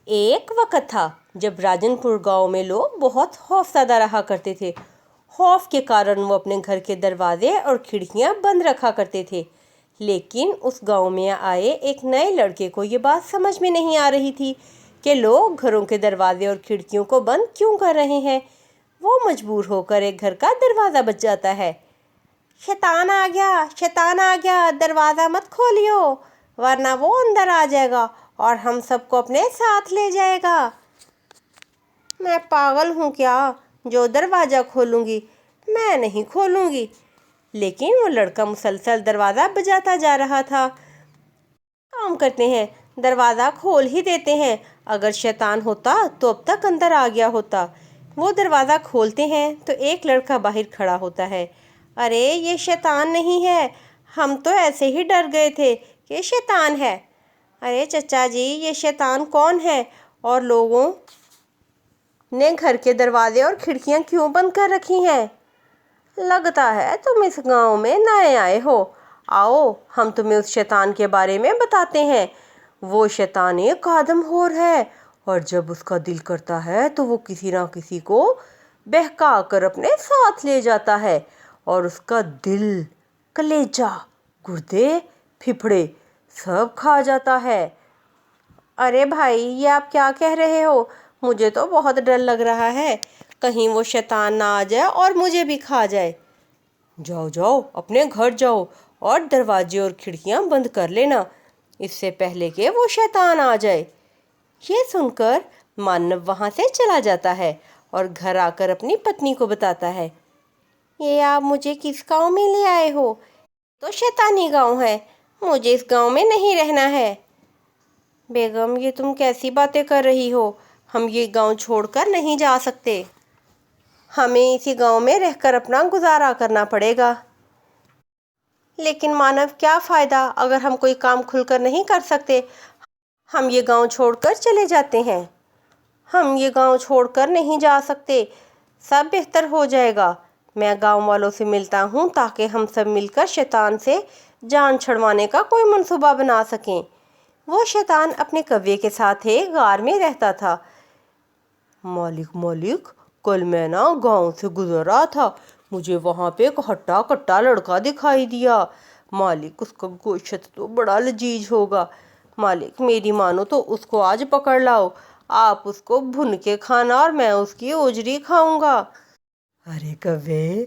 ایک وقت تھا جب راجن پور گاؤں میں لوگ بہت خوفزدہ رہا کرتے تھے۔ خوف کے کارن وہ اپنے گھر کے دروازے اور کھڑکیاں بند رکھا کرتے تھے۔ لیکن اس گاؤں میں آئے ایک نئے لڑکے کو یہ بات سمجھ میں نہیں آ رہی تھی کہ لوگ گھروں کے دروازے اور کھڑکیوں کو بند کیوں کر رہے ہیں۔ وہ مجبور ہو کر ایک گھر کا دروازہ بجاتا ہے۔ شیطان آ گیا، شیطان آ گیا، دروازہ مت کھولیو ورنہ وہ اندر آ جائے گا اور ہم سب کو اپنے ساتھ لے جائے گا۔ میں پاگل ہوں کیا جو دروازہ کھولوں گی؟ میں نہیں کھولوں گی۔ لیکن وہ لڑکا مسلسل دروازہ بجاتا جا رہا تھا۔ کام کرتے ہیں، دروازہ کھول ہی دیتے ہیں، اگر شیطان ہوتا تو اب تک اندر آ گیا ہوتا۔ وہ دروازہ کھولتے ہیں تو ایک لڑکا باہر کھڑا ہوتا ہے۔ ارے یہ شیطان نہیں ہے، ہم تو ایسے ہی ڈر گئے تھے کہ شیطان ہے۔ ارے چچا جی یہ شیطان کون ہے اور لوگوں نے گھر کے دروازے اور کھڑکیاں کیوں بند کر رکھی ہیں؟ لگتا ہے تم اس گاؤں میں نئے آئے ہو، آؤ ہم تمہیں اس شیطان کے بارے میں بتاتے ہیں۔ وہ شیطان ایک آدم خور ہے اور جب اس کا دل کرتا ہے تو وہ کسی نہ کسی کو بہکا کر اپنے ساتھ لے جاتا ہے اور اس کا دل، کلیجہ، گردے، پھیپھڑے سب کھا جاتا ہے۔ ارے بھائی یہ آپ کیا کہہ رہے ہو؟ مجھے تو بہت ڈر لگ رہا ہے، کہیں وہ شیطان نہ آ جائے اور مجھے بھی کھا جائے۔ جاؤ جاؤ اپنے گھر جاؤ اور دروازے اور کھڑکیاں بند کر لینا اس سے پہلے کہ وہ شیطان آ جائے۔ یہ سن کر مانو وہاں سے چلا جاتا ہے اور گھر آ کر اپنی پتنی کو بتاتا ہے، یہ آپ مجھے کس گاؤں میں لے آئے ہو؟ تو شیطانی گاؤں ہے، مجھے اس گاؤں میں نہیں رہنا ہے۔ بیگم یہ تم کیسی باتیں کر رہی ہو؟ ہم یہ گاؤں چھوڑ کر نہیں جا سکتے، ہمیں اسی گاؤں میں رہ کر اپنا گزارا کرنا پڑے گا۔ لیکن مانو کیا فائدہ اگر ہم کوئی کام کھل کر نہیں کر سکتے؟ ہم یہ گاؤں چھوڑ کر چلے جاتے ہیں۔ ہم یہ گاؤں چھوڑ کر نہیں جا سکتے، سب بہتر ہو جائے گا۔ میں گاؤں والوں سے ملتا ہوں تاکہ ہم سب مل کر شیطان سے جان چھڑوانے کا کوئی منصوبہ بنا سکیں۔ وہ شیطان اپنے کوے کے ساتھ ایک غار میں رہتا تھا۔ مالک کل میں گاؤں سے گزر رہا تھا، مجھے وہاں پہ ایک ہٹا کٹا لڑکا دکھائی دیا۔ مالک اس کا گوشت تو بڑا لذیذ ہوگا، مالک میری مانو تو اس کو آج پکڑ لاؤ، آپ اس کو بھن کے کھانا اور میں اس کی اوجری کھاؤں گا۔ ارے کوے،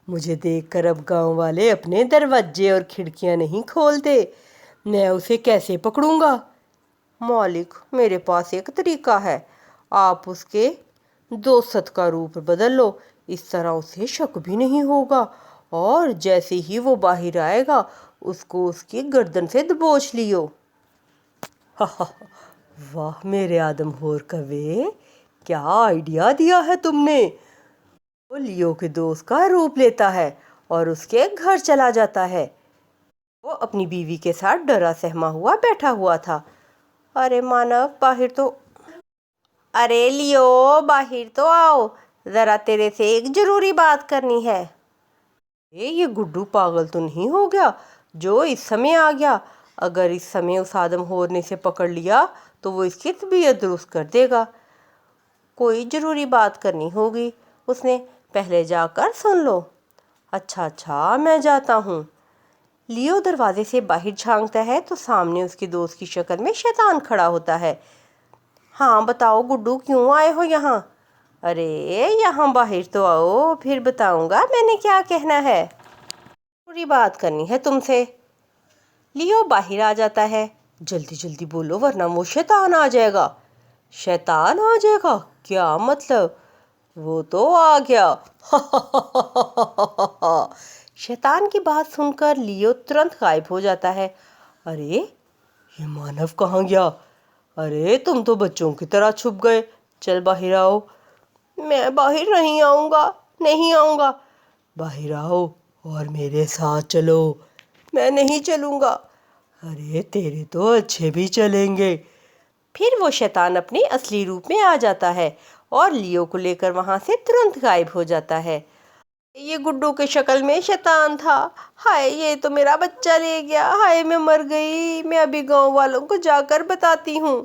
مجھے دیکھ کر اب گاؤں والے اپنے دروازے اور کھڑکیاں نہیں کھولتے، میں اسے کیسے پکڑوں گا؟ مالک میرے پاس ایک طریقہ ہے، آپ اس کے دوست کا روپ بدل لو، اس طرح اسے شک بھی نہیں ہوگا اور جیسے ہی وہ باہر آئے گا اس کو اس کی گردن سے دبوچ لیو۔ واہ میرے آدم خور کوے، کیا آئیڈیا دیا ہے تم نے۔ وہ لیو کے دوست کا روپ لیتا ہے اور اس کے گھر چلا جاتا ہے۔ وہ اپنی بیوی کے ساتھ ڈرا سہما ہوا بیٹھا ہوا تھا۔ ارے مانو باہر تو، ارے لیو باہر تو آؤ، ذرا تیرے سے ایک ضروری بات کرنی ہے۔ یہ گڈو پاگل تو نہیں ہو گیا جو اس سمے آ گیا؟ اگر اس سمے اس آدم خور نے اسے پکڑ لیا تو وہ اس کی طبیعت درست کر دے گا۔ کوئی ضروری بات کرنی ہوگی، اس نے پہلے جا کر سن لو۔ اچھا میں جاتا ہوں۔ لیو دروازے سے باہر جھانکتا ہے تو سامنے اس کے دوست کی شکل میں شیطان کھڑا ہوتا ہے۔ ہاں بتاؤ گڈو کیوں آئے ہو یہاں؟ ارے یہاں باہر تو آؤ، پھر بتاؤں گا میں نے کیا کہنا ہے، پوری بات کرنی ہے تم سے۔ لیو باہر آ جاتا ہے۔ جلدی بولو ورنہ وہ شیطان آ جائے گا۔ شیطان آ جائے گا کیا مطلب؟ وہ تو آ گیا۔ شیطان کی بات سن کر لیو ترنت غائب ہو جاتا ہے۔ ارے یہ مانو کہاں گیا؟ ارے تم تو بچوں کی طرح چھپ گئے، چل باہر آؤ۔ میں باہر نہیں آؤں گا۔ باہر آؤ اور میرے ساتھ چلو۔ میں نہیں چلوں گا۔ ارے تیرے تو اچھے بھی چلیں گے۔ پھر وہ شیطان اپنے اصلی روپ میں آ جاتا ہے اور لیو کو لے کر وہاں سے ترنت غائب ہو جاتا ہے۔ یہ گڈو کے شکل میں شیطان تھا، ہائے یہ تو میرا بچہ لے گیا، ہائے میں مر گئی، میں ابھی گاؤں والوں کو جا کر بتاتی ہوں۔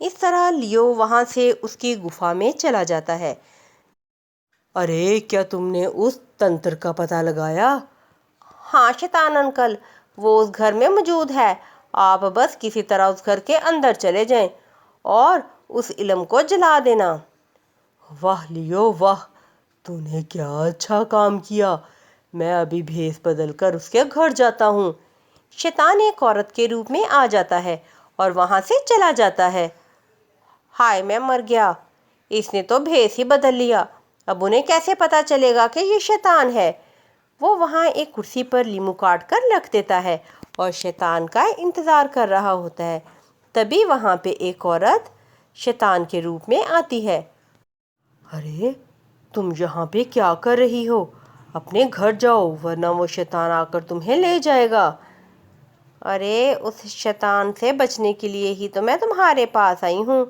اس طرح لیو وہاں سے اس کی گفا میں چلا جاتا ہے۔ ارے کیا تم نے اس تنتر کا پتہ لگایا؟ ہاں شیطان انکل، وہ اس گھر میں موجود ہے، آپ بس کسی طرح اس گھر کے اندر چلے جائیں اور اس علم کو جلا دینا۔ واہ لیو واہ، تو نے کیا اچھا کام کیا، میں ابھی بھیس بدل کر اس کے گھر جاتا ہوں۔ شیطان ایک عورت کے روپ میں آ جاتا ہے اور وہاں سے چلا جاتا ہے۔ ہائے میں مر گیا، اس نے تو بھیس ہی بدل لیا، اب انہیں کیسے پتا چلے گا کہ یہ شیطان ہے؟ وہ وہاں ایک کرسی پر لیمو کاٹ کر رکھ دیتا ہے اور شیطان کا انتظار کر رہا ہوتا ہے۔ تبھی وہاں پہ ایک عورت شیطان کے روپ میں آتی ہے۔ ارے تم یہاں پہ کیا کر رہی ہو؟ اپنے گھر جاؤ ورنہ وہ شیطان آ کر تمہیں لے جائے گا۔ ارے اس شیطان سے بچنے کے لیے ہی تو میں تمہارے پاس آئی ہوں،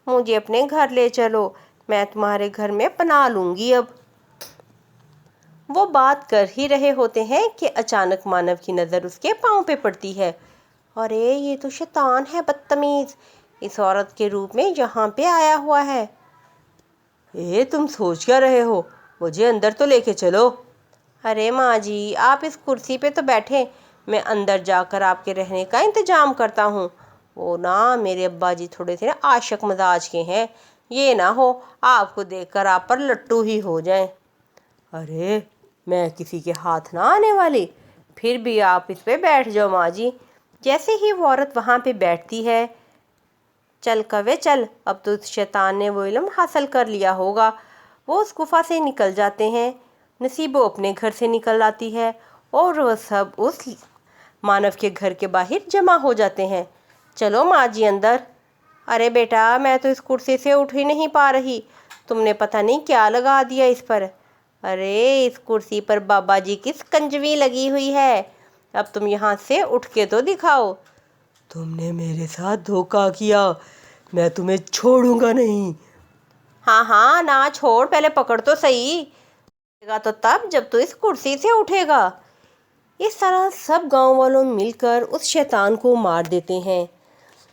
مجھے اپنے گھر لے چلو، میں تمہارے گھر میں پناہ لوں گی اب۔ وہ بات کر ہی رہے ہوتے ہیں کہ اچانک مانو کی نظر اس کے پاؤں پہ پڑتی ہے۔ ارے یہ تو شیطان ہے بدتمیز، اس عورت کے روپ میں یہاں پہ آیا ہوا ہے۔ تم سوچ کیا رہے ہو؟ مجھے اندر تو لے کے چلو۔ ارے ماں جی آپ اس کرسی پہ تو بیٹھے، میں اندر جا کر آپ کے رہنے کا انتظام کرتا ہوں۔ وہ نا میرے ابا جی تھوڑے سے عاشق مزاج کے ہیں، یہ نہ ہو آپ کو دیکھ کر آپ پر لٹو ہی ہو جائیں۔ ارے میں کسی کے ہاتھ نہ آنے والی، پھر بھی آپ اس پہ بیٹھ جاؤ ماں جی۔ جیسے ہی وہ عورت وہاں پہ بیٹھتی ہے، چل کوے چل، اب تو شیطان نے وہ علم حاصل کر لیا ہوگا۔ وہ اس گفا سے نکل جاتے ہیں، نصیبو اپنے گھر سے نکل آتی ہے اور وہ سب اس مانو کے گھر کے باہر جمع ہو جاتے ہیں۔ چلو ماں جی اندر۔ ارے بیٹا میں تو اس کرسی سے اٹھ ہی نہیں پا رہی، تم نے پتہ نہیں کیا لگا دیا اس پر۔ ارے اس کرسی پر بابا جی کی سکنجوی لگی ہوئی ہے، اب تم یہاں سے اٹھ کے تو دکھاؤ۔ تم نے میرے ساتھ دھوکہ کیا، میں تمہیں چھوڑوں گا نہیں۔ ہاں ہاں نہ چھوڑ، پہلے پکڑ تو صحیح، گا تو تب جب تو اس کرسی سے اٹھے گا۔ اس طرح سب گاؤں والوں مل کر اس شیطان کو مار دیتے ہیں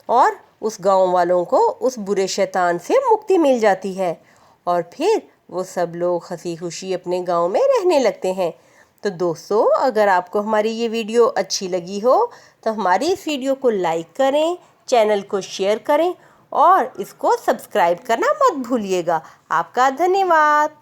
اور اس گاؤں والوں کو اس برے شیطان سے مکتی مل جاتی ہے، اور پھر وہ سب لوگ ہنسی خوشی اپنے گاؤں میں رہنے لگتے ہیں۔ تو دوستو اگر آپ کو ہماری یہ ویڈیو اچھی لگی ہو تو ہماری اس ویڈیو کو لائک کریں، چینل کو شیئر کریں اور اس کو سبسکرائب کرنا مت بھولیے گا۔ آپ کا دھنیہ واد۔